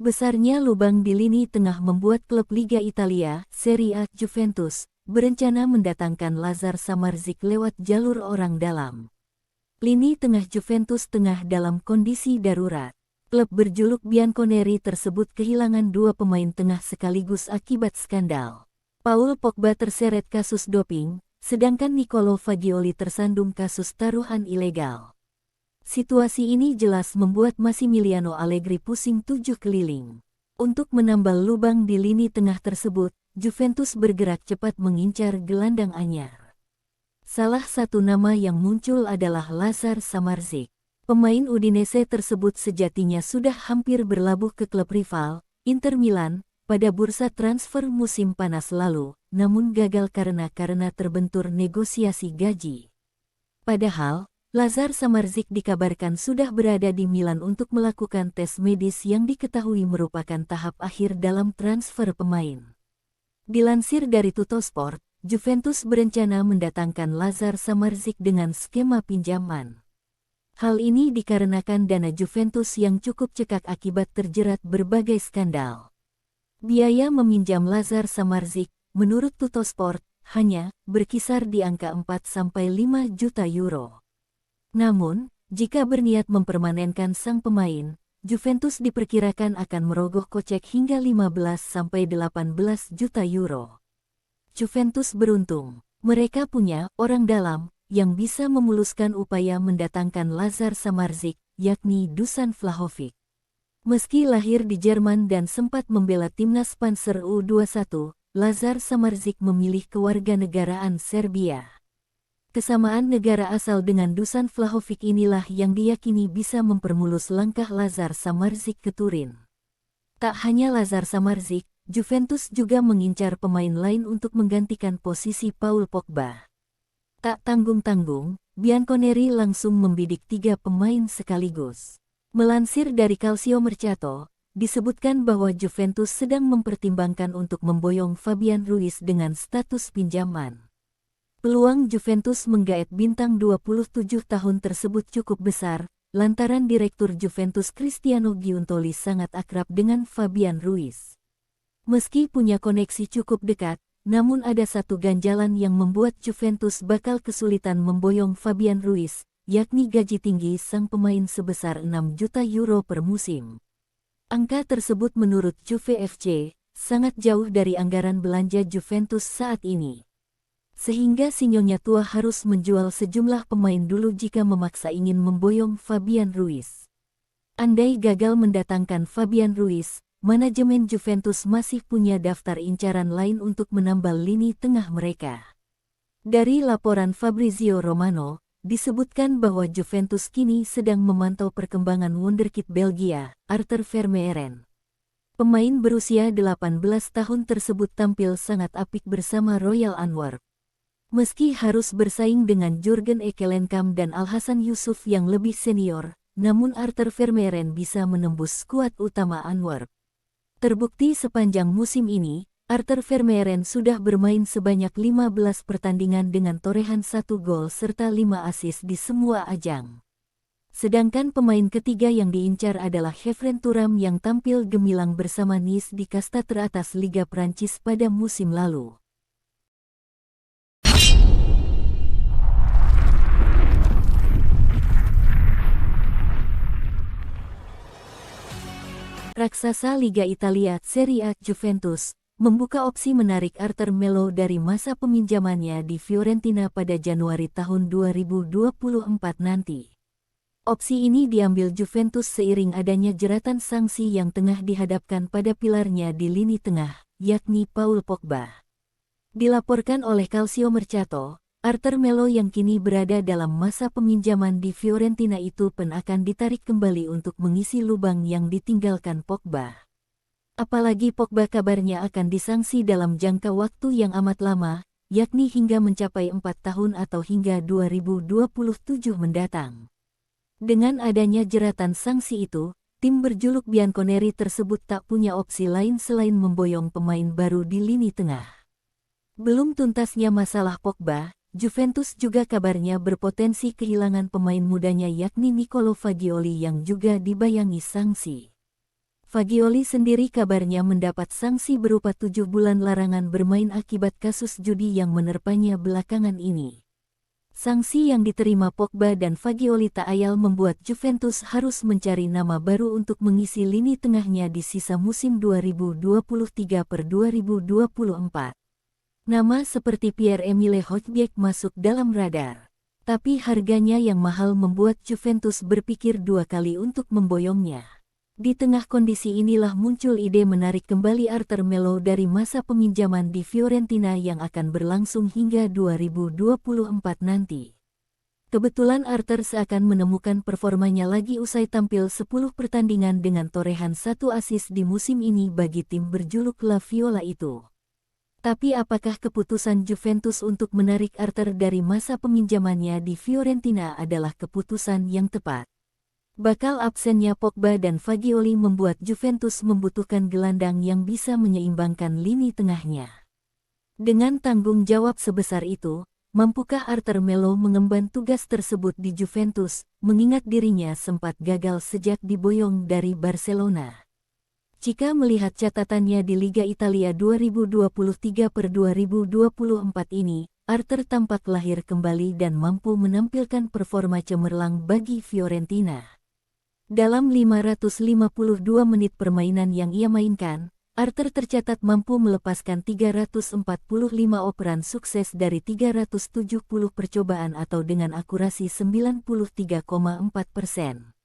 Besarnya lubang di lini tengah membuat klub Liga Italia, Serie A Juventus, berencana mendatangkan Lazar Samardzic lewat jalur orang dalam. Lini tengah Juventus tengah dalam kondisi darurat. Klub berjuluk Bianconeri tersebut kehilangan dua pemain tengah sekaligus akibat skandal. Paul Pogba terseret kasus doping, sedangkan Nicolo Fagioli tersandung kasus taruhan ilegal. Situasi ini jelas membuat Massimiliano Allegri pusing tujuh keliling. Untuk menambal lubang di lini tengah tersebut, Juventus bergerak cepat mengincar gelandang anyar. Salah satu nama yang muncul adalah Lazar Samardzic. Pemain Udinese tersebut sejatinya sudah hampir berlabuh ke klub rival, Inter Milan, pada bursa transfer musim panas lalu, namun gagal karena terbentur negosiasi gaji. Padahal, Lazar Samardzic dikabarkan sudah berada di Milan untuk melakukan tes medis yang diketahui merupakan tahap akhir dalam transfer pemain. Dilansir dari Tuttosport, Juventus berencana mendatangkan Lazar Samardzic dengan skema pinjaman. Hal ini dikarenakan dana Juventus yang cukup cekak akibat terjerat berbagai skandal. Biaya meminjam Lazar Samardzic, menurut Tuttosport, hanya berkisar di angka 4–5 juta euro. Namun, jika berniat mempermanenkan sang pemain, Juventus diperkirakan akan merogoh kocek hingga 15–18 juta euro. Juventus beruntung, mereka punya orang dalam yang bisa memuluskan upaya mendatangkan Lazar Samardzic, yakni Dusan Vlahovic. Meski lahir di Jerman dan sempat membela timnas Panzer U21, Lazar Samardzic memilih kewarganegaraan Serbia. Kesamaan negara asal dengan Dusan Vlahovic inilah yang diyakini bisa mempermulus langkah Lazar Samardzic ke Turin. Tak hanya Lazar Samardzic, Juventus juga mengincar pemain lain untuk menggantikan posisi Paul Pogba. Tak tanggung-tanggung, Bianconeri langsung membidik 3 pemain sekaligus. Melansir dari Calciomercato, disebutkan bahwa Juventus sedang mempertimbangkan untuk memboyong Fabian Ruiz dengan status pinjaman. Peluang Juventus menggaet bintang 27 tahun tersebut cukup besar, lantaran Direktur Juventus Cristiano Giuntoli sangat akrab dengan Fabian Ruiz. Meski punya koneksi cukup dekat, namun ada satu ganjalan yang membuat Juventus bakal kesulitan memboyong Fabian Ruiz, yakni gaji tinggi sang pemain sebesar 6 juta euro per musim. Angka tersebut menurut Juve FC, sangat jauh dari anggaran belanja Juventus saat ini. Sehingga si Nyonya tua harus menjual sejumlah pemain dulu jika memaksa ingin memboyong Fabian Ruiz. Andai gagal mendatangkan Fabian Ruiz, manajemen Juventus masih punya daftar incaran lain untuk menambal lini tengah mereka. Dari laporan Fabrizio Romano, disebutkan bahwa Juventus kini sedang memantau perkembangan wonderkid Belgia, Arthur Vermeeren. Pemain berusia 18 tahun tersebut tampil sangat apik bersama Royal Antwerp. Meski harus bersaing dengan Jurgen Ekkelenkamp dan Alhasan Yusuf yang lebih senior, namun Arthur Vermeeren bisa menembus skuad utama Antwerp. Terbukti sepanjang musim ini, Arthur Vermeeren sudah bermain sebanyak 15 pertandingan dengan torehan 1 gol serta 5 assist di semua ajang. Sedangkan pemain ketiga yang diincar adalah Khéphren Thuram yang tampil gemilang bersama Nice di kasta teratas Liga Prancis pada musim lalu. Raksasa Liga Italia Serie A Juventus membuka opsi menarik Arthur Melo dari masa peminjamannya di Fiorentina pada Januari tahun 2024 nanti. Opsi ini diambil Juventus seiring adanya jeratan sanksi yang tengah dihadapkan pada pilarnya di lini tengah, yakni Paul Pogba. Dilaporkan oleh Calciomercato, Arthur Melo yang kini berada dalam masa peminjaman di Fiorentina itu pun akan ditarik kembali untuk mengisi lubang yang ditinggalkan Pogba. Apalagi Pogba kabarnya akan disangsi dalam jangka waktu yang amat lama, yakni hingga mencapai 4 tahun atau hingga 2027 mendatang. Dengan adanya jeratan sanksi itu, tim berjuluk Bianconeri tersebut tak punya opsi lain selain memboyong pemain baru di lini tengah. Belum tuntasnya masalah Pogba, Juventus juga kabarnya berpotensi kehilangan pemain mudanya yakni Nicolo Fagioli yang juga dibayangi sanksi. Fagioli sendiri kabarnya mendapat sanksi berupa 7 bulan larangan bermain akibat kasus judi yang menerpanya belakangan ini. Sanksi yang diterima Pogba dan Fagioli tak ayal membuat Juventus harus mencari nama baru untuk mengisi lini tengahnya di sisa musim 2023/2024. Nama seperti Pierre-Emile Højbjerg masuk dalam radar. Tapi harganya yang mahal membuat Juventus berpikir dua kali untuk memboyongnya. Di tengah kondisi inilah muncul ide menarik kembali Arthur Melo dari masa peminjaman di Fiorentina yang akan berlangsung hingga 2024 nanti. Kebetulan Arthur seakan menemukan performanya lagi usai tampil 10 pertandingan dengan torehan 1 assist di musim ini bagi tim berjuluk La Viola itu. Tapi apakah keputusan Juventus untuk menarik Arthur dari masa peminjamannya di Fiorentina adalah keputusan yang tepat? Bakal absennya Pogba dan Fagioli membuat Juventus membutuhkan gelandang yang bisa menyeimbangkan lini tengahnya. Dengan tanggung jawab sebesar itu, mampukah Arthur Melo mengemban tugas tersebut di Juventus, mengingat dirinya sempat gagal sejak diboyong dari Barcelona? Jika melihat catatannya di Liga Italia 2023/2024 ini, Arthur tampak lahir kembali dan mampu menampilkan performa cemerlang bagi Fiorentina. Dalam 552 menit permainan yang ia mainkan, Arthur tercatat mampu melepaskan 345 operan sukses dari 370 percobaan atau dengan akurasi 93,4%.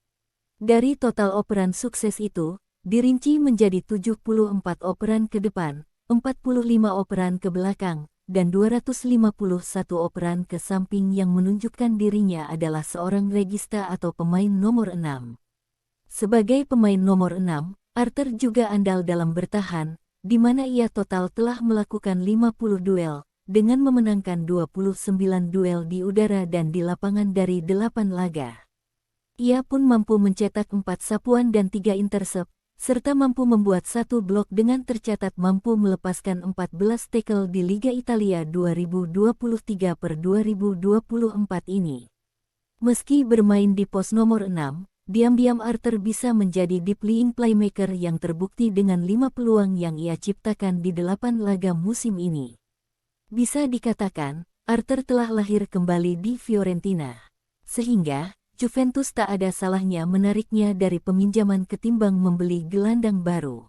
Dari total operan sukses itu, dirinci menjadi 74 operan ke depan, 45 operan ke belakang, dan 251 operan ke samping yang menunjukkan dirinya adalah seorang regista atau pemain nomor 6. Sebagai pemain nomor 6, Arthur juga andal dalam bertahan, di mana ia total telah melakukan 50 duel, dengan memenangkan 29 duel di udara dan di lapangan dari 8 laga. Ia pun mampu mencetak 4 sapuan dan 3 intercept, serta mampu membuat 1 blok dengan tercatat mampu melepaskan 14 tackle di Liga Italia 2023/2024 ini. Meski bermain di pos nomor 6, diam-diam Arthur bisa menjadi deep lying playmaker yang terbukti dengan 5 peluang yang ia ciptakan di 8 laga musim ini. Bisa dikatakan, Arthur telah lahir kembali di Fiorentina. Sehingga, Juventus tak ada salahnya menariknya dari peminjaman ketimbang membeli gelandang baru.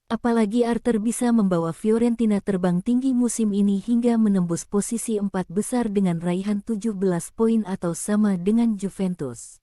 Apalagi Arthur bisa membawa Fiorentina terbang tinggi musim ini hingga menembus posisi 4 besar dengan raihan 17 poin atau sama dengan Juventus.